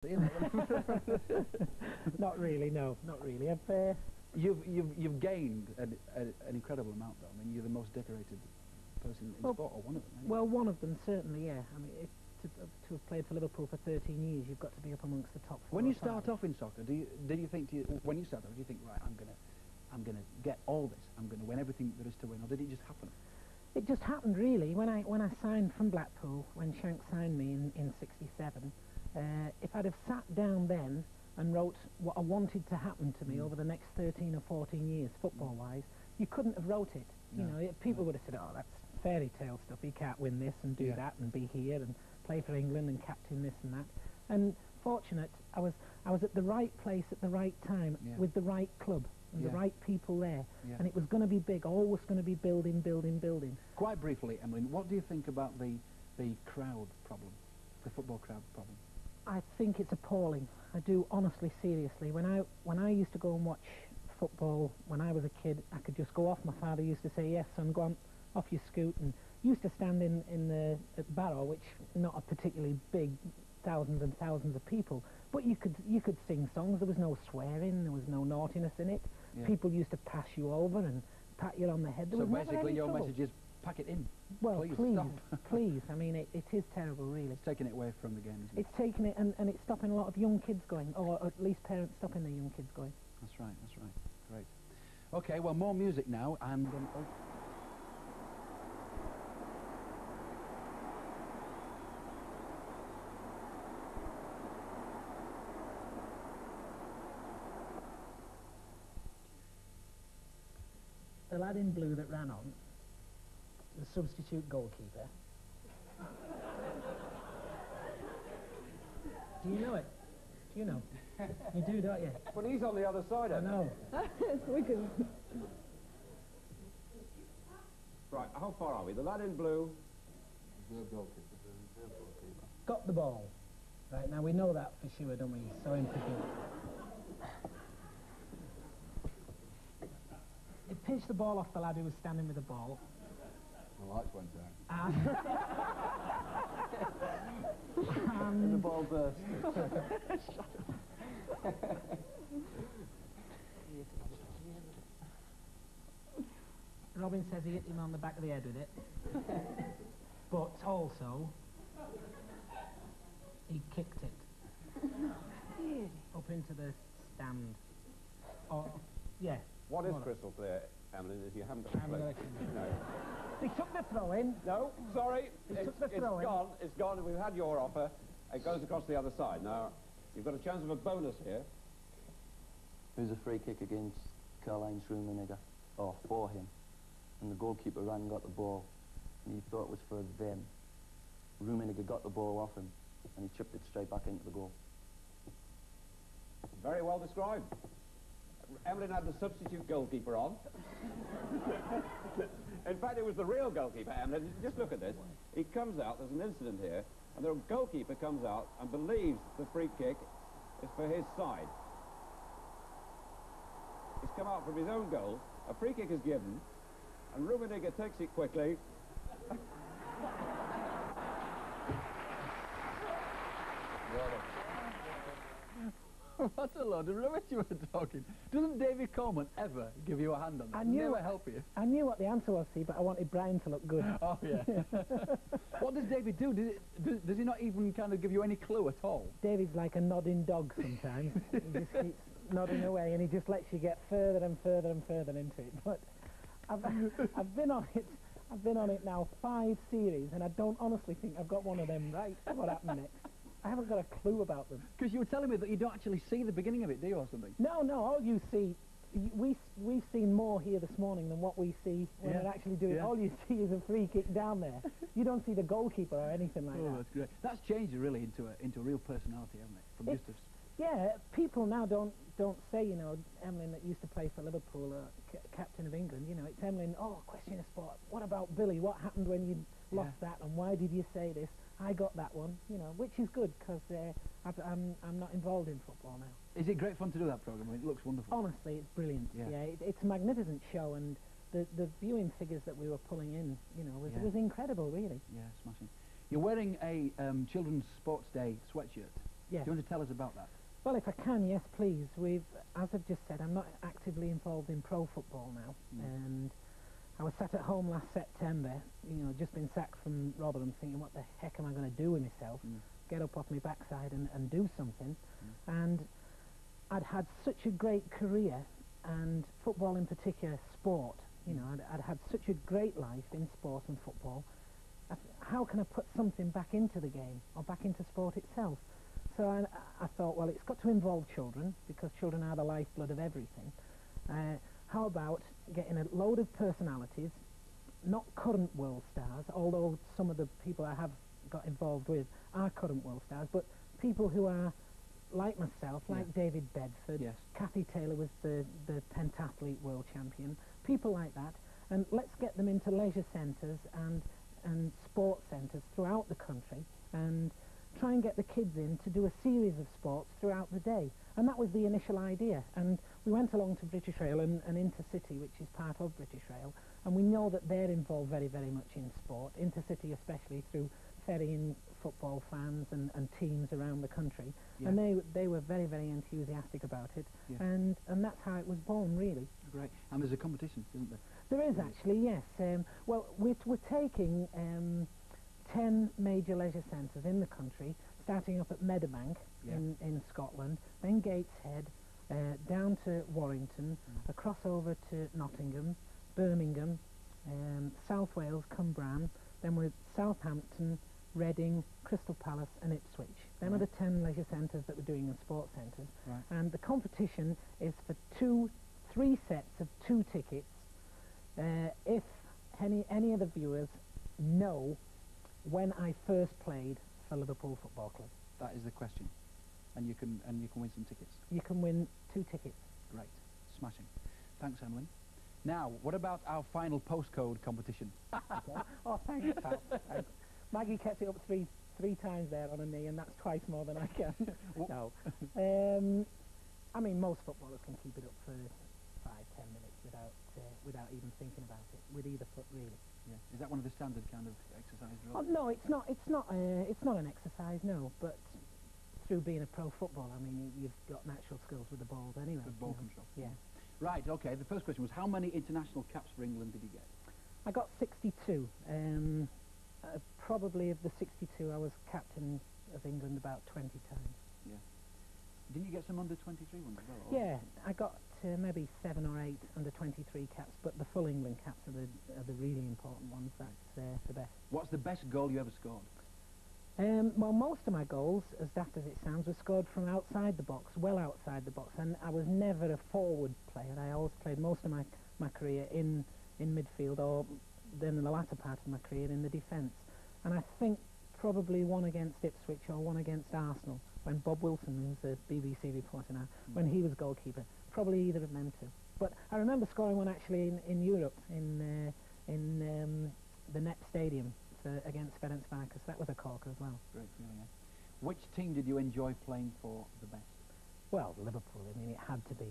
isn't it? Not really, no, not really. You've gained an incredible amount, though. I mean, you're the most decorated person in sport, or one of them. Well, one of them, certainly, yeah. I mean, to have played for Liverpool for 13 years, you've got to be up amongst the top 4 When you start off in soccer, did you think, when you start off, do you think, right, I'm gonna get all this, I'm gonna win everything there is to win, or did it just happen? It just happened, really. When I signed from Blackpool, when Shank signed me in '67, if I'd have sat down then and wrote what I wanted to happen to me over the next 13 or 14 years, football-wise, you couldn't have wrote it. You know, people would have said, oh, that's fairy tale stuff, he can't win this and do that and be here and play for England and captain this and that. And fortunate, I was at the right place at the right time with the right club and the right people there. And it was going to be big, always going to be building, building, building. Quite briefly, Emlyn, what do you think about the crowd problem, the football crowd problem? I think it's appalling. I do, honestly, seriously. When I used to go and watch football when I was a kid, I could just go off. My father used to say, yes, son, go on, off your scoot, and used to stand at Barrow, which not a particularly big, thousands and thousands of people, but you could sing songs. There was no swearing, there was no naughtiness in it. People used to pass you over and pat you on the head. There so was basically your trouble. message is, pack it in. Well, please, stop. please. I mean, it is terrible, really. It's taking it away from the game, isn't it? It's taking it, and it's stopping a lot of young kids going, or at least parents stopping their young kids going. That's right, that's right. Great. Okay, well, more music now, and... The lad in blue that ran on, the substitute goalkeeper. Do you know it? Do you know? You do, don't you? But he's on the other side of it. I know. We can... Right, how far are we? The lad in blue... Got the ball. Right, now we know that for sure, don't we? So implicated. He pinched the ball off the lad who was standing with the ball. The lights went down. And the ball burst. Robin says he hit him on the back of the head with it. But also, he kicked it up into the stand. Oh, yeah. What is crystal clear, Emlyn, if you haven't got a clue? No. He took the throw in. No, sorry. It's throw in. gone. It's gone. We've had your offer. It goes across the other side. Now, you've got a chance of a bonus here. It was a free kick against Karl-Heinz Rummenigge, or for him. And the goalkeeper ran and got the ball. And he thought it was for them. Rummenigge got the ball off him, and he chipped it straight back into the goal. Very well described. Emlyn had the substitute goalkeeper on. In fact, it was the real goalkeeper, Emlyn. Just look at this. He comes out, there's an incident here, and the goalkeeper comes out and believes the free kick is for his side. He's come out from his own goal, a free kick is given, and Rummenigge takes it quickly. What a load of rubbish you were talking. Doesn't David Coleman ever give you a hand on that? Never help you? I knew what the answer was, see, but I wanted Brian to look good. Oh, yeah. What does David do? Does he not even kind of give you any clue at all? David's like a nodding dog sometimes. He just keeps nodding away, and he just lets you get further and further and further into it. But I've been on it. I've been on it now 5 series, and I don't honestly think I've got one of them right. What happened next? I haven't got a clue about them. Because you were telling me that you don't actually see the beginning of it, do you, or something? No, all you see, we've seen more here this morning than what we see when we're actually doing it. All you see is a free kick down there. You don't see the goalkeeper or anything like that. Oh, that's great. That's changed it really into a real personality, hasn't it? From just a... Yeah, people now don't say, you know, Emlyn that used to play for Liverpool, captain of England, you know, it's Emlyn, oh, question of sport. What about Billy? What happened when you lost that, and why did you say this? I got that one, you know, which is good, because I'm not involved in football now. Is it great fun to do that programme? It looks wonderful. Honestly, it's brilliant. Yeah, it's a magnificent show, and the viewing figures that we were pulling in, you know, was incredible, really. Yeah, smashing. You're wearing a Children's Sports Day sweatshirt. Yes. Do you want to tell us about that? Well, if I can, yes, please. As I've just said, I'm not actively involved in pro football now, and I was sat at home last September, just been sacked from Rotherham, thinking, what the heck am I going to do with myself? Get up off my backside and do something. And I'd had such a great career, and football in particular, sport. I'd had such a great life in sport and football. How can I put something back into the game, or back into sport itself? So I thought, well, it's got to involve children, because children are the lifeblood of everything. How about getting a load of personalities, not current world stars, although some of the people I have got involved with are current world stars, but people who are like myself, like David Bedford. Yes. Kathy Taylor was the pentathlete world champion, people like that, and let's get them into leisure centres and sports centres throughout the country, and try and get the kids in to do a series of sports throughout the day. And that was the initial idea. And we went along to British Rail and Intercity, which is part of British Rail, and we know that they're involved very, very much in sport, Intercity especially through ferrying football fans and teams around the country. Yeah. And they were very, very enthusiastic about it. Yeah. And that's how it was born, really. Great. And there's a competition, isn't there? There is actually, yes. Well, we're taking 10 major leisure centres in the country, starting up at Meadowbank in Scotland, then Gateshead, down to Warrington, across over to Nottingham, Birmingham, South Wales, Cwmbran, then with Southampton, Reading, Crystal Palace and Ipswich. Them are the 10 leisure centres that we're doing in sports centres. Right. And the competition is for 3 sets of 2 tickets. If any of the viewers know when I first played for Liverpool Football Club. That is the question. And you can win some tickets. You can win 2 tickets. Great. Smashing. Thanks, Emlyn. Now, what about our final postcode competition? Okay. Oh, thanks, pal. Thanks. Maggie kept it up three times there on a knee, and that's twice more than I can. No. I mean, most footballers can keep it up for 5-10 minutes without even thinking about it, with either foot, really. Yeah. Is that one of the standard kind of exercise Oh, drills? no, it's not an exercise, no. But through being a pro footballer, I mean, you've got natural skills with the balls anyway. With ball control. Yeah. Right. Okay. The first question was, how many international caps for England did you get? I got 62. Probably of the 62, I was captain of England about 20 times. Yeah. Didn't you get some under 23 ones as well? Yeah, I got maybe 7 or 8 under 23 caps, but the full England caps are the really important ones. That's the best. What's the best goal you ever scored? Well, most of my goals, as daft as it sounds, were scored from outside the box, well outside the box, and I was never a forward player. I always played most of my career in midfield, or then in the latter part of my career in the defence. And I think probably one against Ipswich or one against Arsenal, when Bob Wilson, who's a BBC reporter now, when he was goalkeeper. Probably either of them two. But I remember scoring one actually in Europe, in the Net Stadium against Ferencváros. That was a corker as well. Great feeling, eh? Which team did you enjoy playing for the best? Well, Liverpool. I mean, it had to be,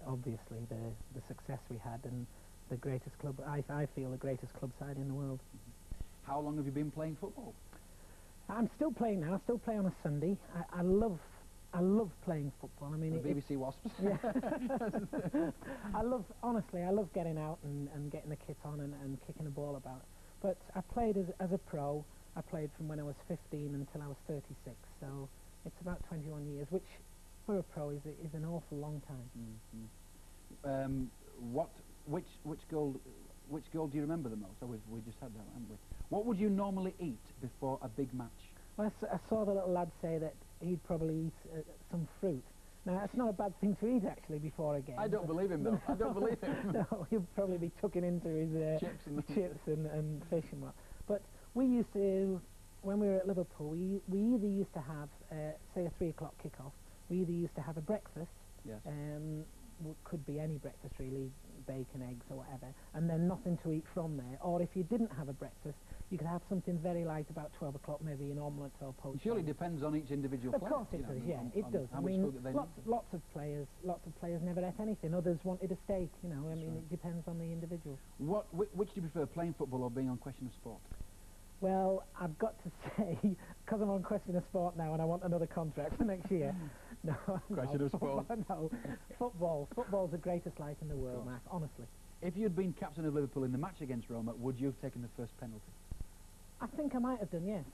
obviously the success we had, and the greatest club, I feel the greatest club side in the world. How long have you been playing football? I'm still playing now. I still play on a Sunday. I love playing football. I mean, The BBC Wasps? Yeah. Honestly, I love getting out and getting the kit on and kicking the ball about. But I played as a pro. I played from when I was 15 until I was 36. So it's about 21 years, which for a pro is an awful long time. Which goal do you remember the most? Oh, we just had that, haven't we? What would you normally eat before a big match? Well, I saw the little lad say that he'd probably eat some fruit. Now, that's not a bad thing to eat, actually, before a game. I don't believe him, though. I don't believe him. No, he'll probably be tucking into his chips and fish and what. But we used to, when we were at Liverpool, we either used to have, say, a 3 o'clock kick-off. We either used to have a breakfast. Yes. Could be any breakfast, really, bacon, eggs or whatever, and then nothing to eat from there. Or if you didn't have a breakfast, you could have something very light about 12 o'clock, maybe an omelette or poached. It surely depends on each individual player. Of course it does, yeah, it does. I mean, lots of players never ate anything. Others wanted a steak, I mean, it depends on the individual. Which do you prefer, playing football or being on Question of Sport? Well, I've got to say, because I'm on Question of Sport now and I want another contract for next year. No, Question of Sport. No, football. Football's the greatest life in the world, Mac, honestly. If you'd been captain of Liverpool in the match against Roma, would you have taken the first penalty? I think I might have done, yes.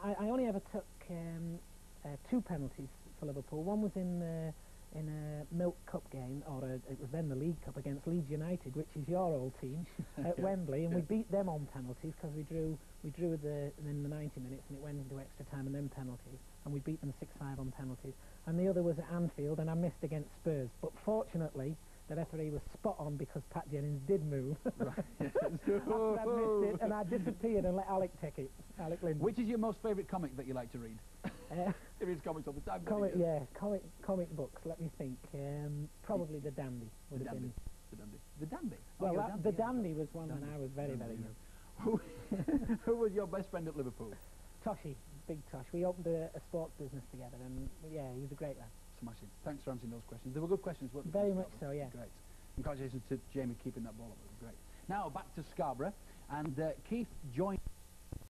I only ever took 2 penalties for Liverpool. One was in a Milk Cup game, or it was then the League Cup against Leeds United, which is your old team, at Wembley, and we beat them on penalties because we drew in the 90 minutes and it went into extra time and then penalties, and we beat them 6-5 on penalties. And the other was at Anfield, and I missed against Spurs. But fortunately, the referee was spot on because Pat Jennings did move. Right. After I missed it, and I disappeared and let Alec take it. Alec Lindsay. Which is your most favourite comic that you like to read? He reads comics all the time. Comic books. Let me think. Probably The Dandy would have been. The Dandy. Well, The Dandy was one when I was very young. Who was your best friend at Liverpool? Toshi, Big Tosh. We opened a sports business together, and yeah, he was a great lad. Smashing. Thanks for answering those questions. They were good questions, weren't they? Very much so, yeah. Great. Congratulations to Jamie keeping that ball up. It was great. Now back to Scarborough, and Keith joined